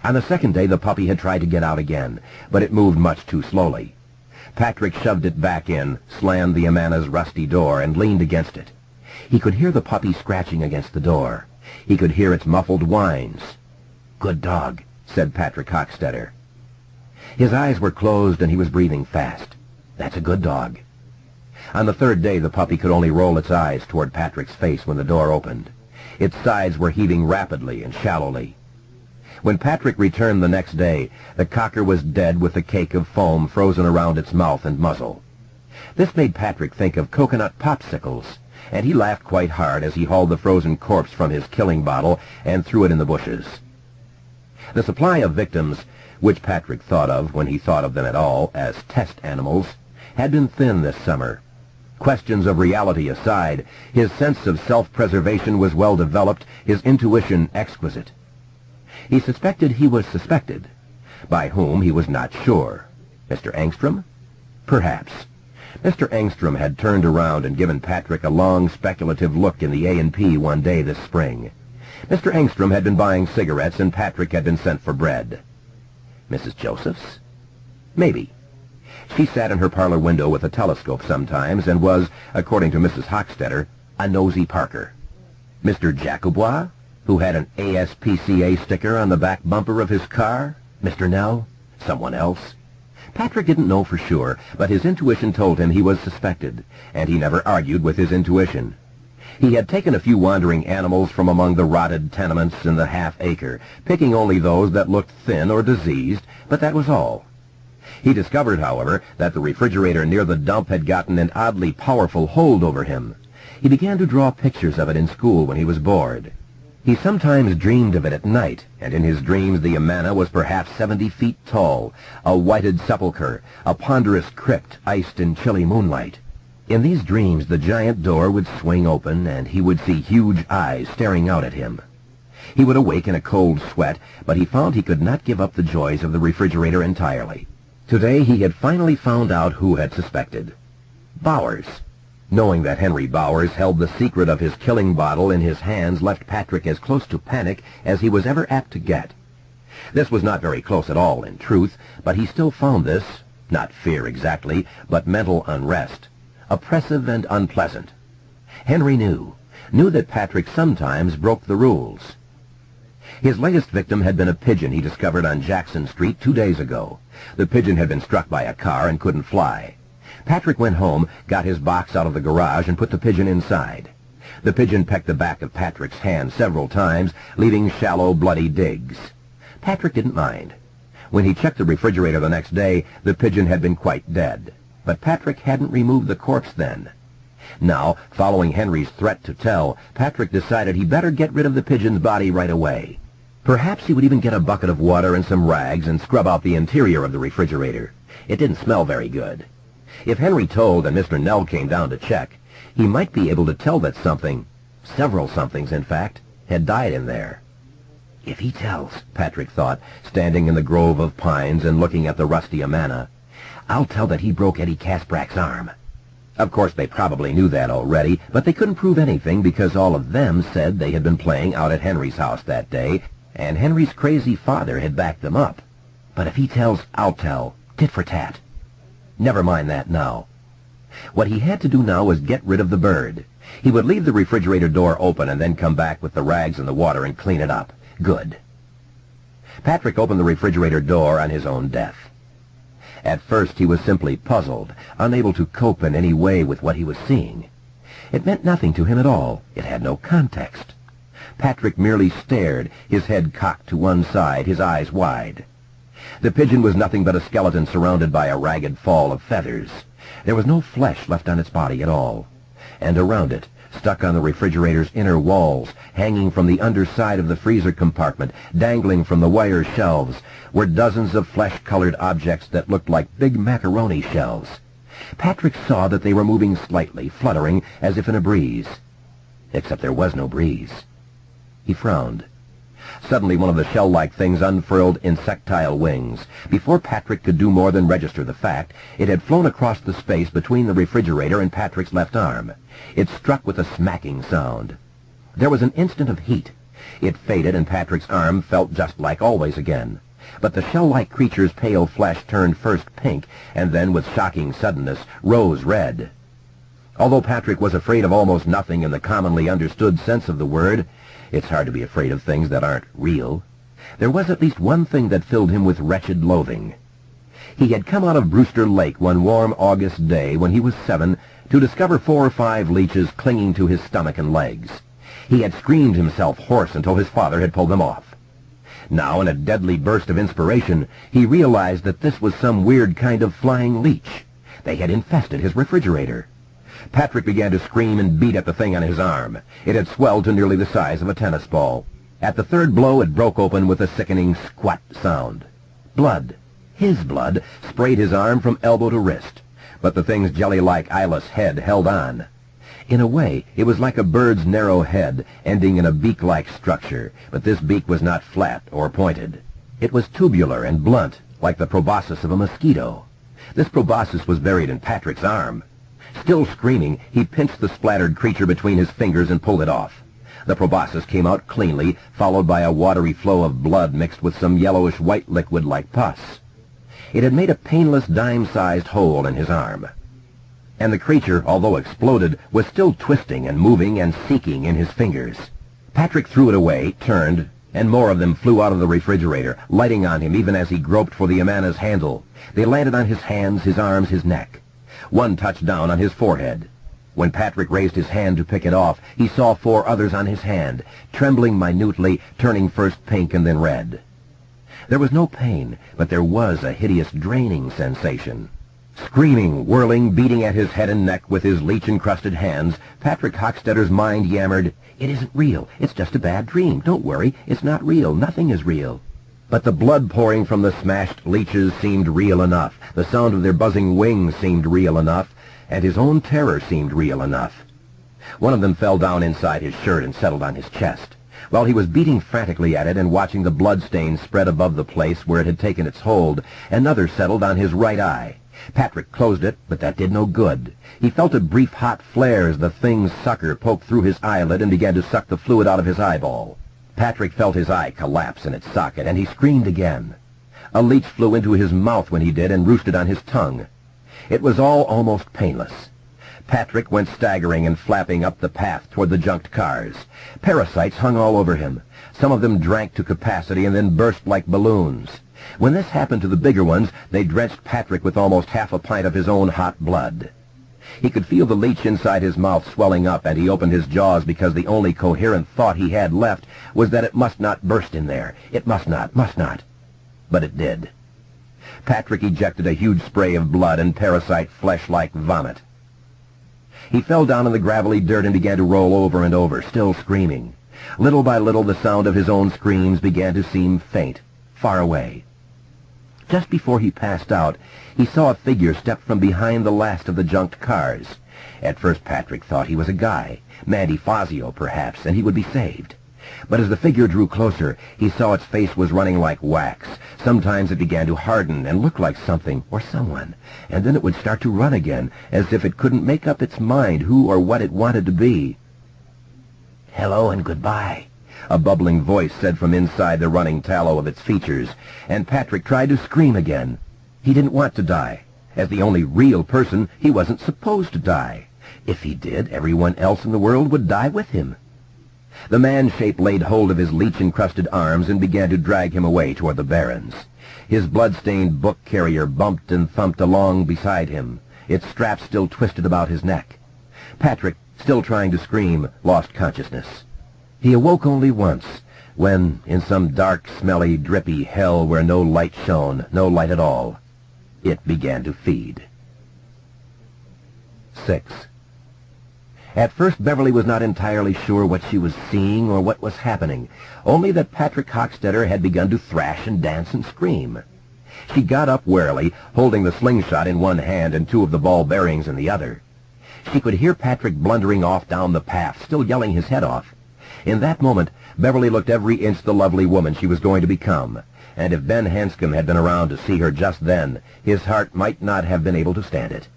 On the second day, the puppy had tried to get out again, but it moved much too slowly. Patrick shoved it back in, slammed the Amana's rusty door, and leaned against it. He could hear the puppy scratching against the door. He could hear its muffled whines. "Good dog," said Patrick Hockstetter. His eyes were closed and he was breathing fast. "That's a good dog." On the third day, the puppy could only roll its eyes toward Patrick's face when the door opened. Its sides were heaving rapidly and shallowly. When Patrick returned the next day, the cocker was dead with a cake of foam frozen around its mouth and muzzle. This made Patrick think of coconut popsicles, and he laughed quite hard as he hauled the frozen corpse from his killing bottle and threw it in the bushes. The supply of victims, which Patrick thought of, when he thought of them at all, as test animals, had been thin this summer. Questions of reality aside, his sense of self-preservation was well developed, his intuition exquisite. He suspected he was suspected. By whom, he was not sure. Mr. Engstrom? Perhaps. Mr. Engstrom had turned around and given Patrick a long, speculative look in the A&P one day this spring. Mr. Engstrom had been buying cigarettes, and Patrick had been sent for bread. Mrs. Joseph's? Maybe. She sat in her parlor window with a telescope sometimes, and was, according to Mrs. Hockstetter, a nosy Parker. Mr. Jacobois, who had an ASPCA sticker on the back bumper of his car? Mr. Nell? Someone else? Patrick didn't know for sure, but his intuition told him he was suspected, and he never argued with his intuition. He had taken a few wandering animals from among the rotted tenements in the half-acre, picking only those that looked thin or diseased, but that was all. He discovered, however, that the refrigerator near the dump had gotten an oddly powerful hold over him. He began to draw pictures of it in school when he was bored. He sometimes dreamed of it at night, and in his dreams the Amana was perhaps 70 feet tall, a whited sepulchre, a ponderous crypt iced in chilly moonlight. In these dreams the giant door would swing open, and he would see huge eyes staring out at him. He would awake in a cold sweat, but he found he could not give up the joys of the refrigerator entirely. Today he had finally found out who had suspected. Bowers. Knowing that Henry Bowers held the secret of his killing bottle in his hands left Patrick as close to panic as he was ever apt to get. This was not very close at all, in truth, but he still found this, not fear exactly, but mental unrest, oppressive and unpleasant. Henry knew that Patrick sometimes broke the rules. His latest victim had been a pigeon he discovered on Jackson Street 2 days ago. The pigeon had been struck by a car and couldn't fly. Patrick went home, got his box out of the garage, and put the pigeon inside. The pigeon pecked the back of Patrick's hand several times, leaving shallow, bloody digs. Patrick didn't mind. When he checked the refrigerator the next day, the pigeon had been quite dead. But Patrick hadn't removed the corpse then. Now, following Henry's threat to tell, Patrick decided he better get rid of the pigeon's body right away. Perhaps he would even get a bucket of water and some rags and scrub out the interior of the refrigerator. It didn't smell very good. If Henry told and Mr. Nell came down to check, he might be able to tell that something, several somethings in fact, had died in there. If he tells, Patrick thought, standing in the grove of pines and looking at the rusty Amana, I'll tell that he broke Eddie Kasprack's arm. Of course, they probably knew that already, but they couldn't prove anything because all of them said they had been playing out at Henry's house that day, and Henry's crazy father had backed them up. But if he tells, I'll tell. Tit for tat. Never mind that now. What he had to do now was get rid of the bird. He would leave the refrigerator door open and then come back with the rags and the water and clean it up. Good. Patrick opened the refrigerator door on his own death. At first he was simply puzzled, unable to cope in any way with what he was seeing. It meant nothing to him at all. It had no context. Patrick merely stared, his head cocked to one side, his eyes wide. The pigeon was nothing but a skeleton surrounded by a ragged fall of feathers. There was no flesh left on its body at all. And around it, stuck on the refrigerator's inner walls, hanging from the underside of the freezer compartment, dangling from the wire shelves, were dozens of flesh-colored objects that looked like big macaroni shells. Patrick saw that they were moving slightly, fluttering as if in a breeze. Except there was no breeze. He frowned. Suddenly one of the shell-like things unfurled insectile wings. Before Patrick could do more than register the fact, it had flown across the space between the refrigerator and Patrick's left arm. It struck with a smacking sound. There was an instant of heat. It faded, and Patrick's arm felt just like always again. But the shell-like creature's pale flesh turned first pink, and then, with shocking suddenness, rose red. Although Patrick was afraid of almost nothing in the commonly understood sense of the word, it's hard to be afraid of things that aren't real. There was at least one thing that filled him with wretched loathing. He had come out of Brewster Lake one warm August day when he was 7 to discover 4 or 5 leeches clinging to his stomach and legs. He had screamed himself hoarse until his father had pulled them off. Now, in a deadly burst of inspiration, he realized that this was some weird kind of flying leech. They had infested his refrigerator. Patrick began to scream and beat at the thing on his arm. It had swelled to nearly the size of a tennis ball. At the third blow, it broke open with a sickening squat sound. Blood, his blood, sprayed his arm from elbow to wrist, but the thing's jelly-like eyeless head held on. In a way, it was like a bird's narrow head, ending in a beak-like structure, but this beak was not flat or pointed. It was tubular and blunt, like the proboscis of a mosquito. This proboscis was buried in Patrick's arm. Still screaming, he pinched the splattered creature between his fingers and pulled it off. The proboscis came out cleanly, followed by a watery flow of blood mixed with some yellowish-white liquid like pus. It had made a painless dime-sized hole in his arm. And the creature, although exploded, was still twisting and moving and seeking in his fingers. Patrick threw it away, turned, and more of them flew out of the refrigerator, lighting on him even as he groped for the Amana's handle. They landed on his hands, his arms, his neck. One touched down on his forehead. When Patrick raised his hand to pick it off, he saw 4 others on his hand, trembling minutely, turning first pink and then red. There was no pain, but there was a hideous draining sensation. Screaming, whirling, beating at his head and neck with his leech-encrusted hands, Patrick Hockstetter's mind yammered, "It isn't real. It's just a bad dream. Don't worry. It's not real. Nothing is real." But the blood pouring from the smashed leeches seemed real enough. The sound of their buzzing wings seemed real enough, and his own terror seemed real enough. One of them fell down inside his shirt and settled on his chest. While he was beating frantically at it and watching the bloodstains spread above the place where it had taken its hold, another settled on his right eye. Patrick closed it, but that did no good. He felt a brief hot flare as the thing's sucker poked through his eyelid and began to suck the fluid out of his eyeball. Patrick felt his eye collapse in its socket, and he screamed again. A leech flew into his mouth when he did and roosted on his tongue. It was all almost painless. Patrick went staggering and flapping up the path toward the junked cars. Parasites hung all over him. Some of them drank to capacity and then burst like balloons. When this happened to the bigger ones, they drenched Patrick with almost half a pint of his own hot blood. He could feel the leech inside his mouth swelling up, and he opened his jaws because the only coherent thought he had left was that it must not burst in there. It must not. But it did. Patrick ejected a huge spray of blood and parasite flesh like vomit. He fell down in the gravelly dirt and began to roll over and over, still screaming. Little by little, the sound of his own screams began to seem faint, far away. Just before he passed out, he saw a figure step from behind the last of the junked cars. At first Patrick thought he was a guy, Mandy Fazio perhaps, and he would be saved. But as the figure drew closer, he saw its face was running like wax. Sometimes it began to harden and look like something or someone, and then it would start to run again, as if it couldn't make up its mind who or what it wanted to be. "Hello and goodbye," a bubbling voice said from inside the running tallow of its features, and Patrick tried to scream again. He didn't want to die. As the only real person, he wasn't supposed to die. If he did, everyone else in the world would die with him. The man-shape laid hold of his leech-encrusted arms and began to drag him away toward the barrens. His blood-stained book carrier bumped and thumped along beside him, its strap still twisted about his neck. Patrick, still trying to scream, lost consciousness. He awoke only once, when, in some dark, smelly, drippy hell where no light shone, no light at all, it began to feed. 6. At first, Beverly was not entirely sure what she was seeing or what was happening, only that Patrick Hockstetter had begun to thrash and dance and scream. She got up warily, holding the slingshot in one hand and 2 of the ball bearings in the other. She could hear Patrick blundering off down the path, still yelling his head off. In that moment, Beverly looked every inch the lovely woman she was going to become, and if Ben Hanscom had been around to see her just then, his heart might not have been able to stand it.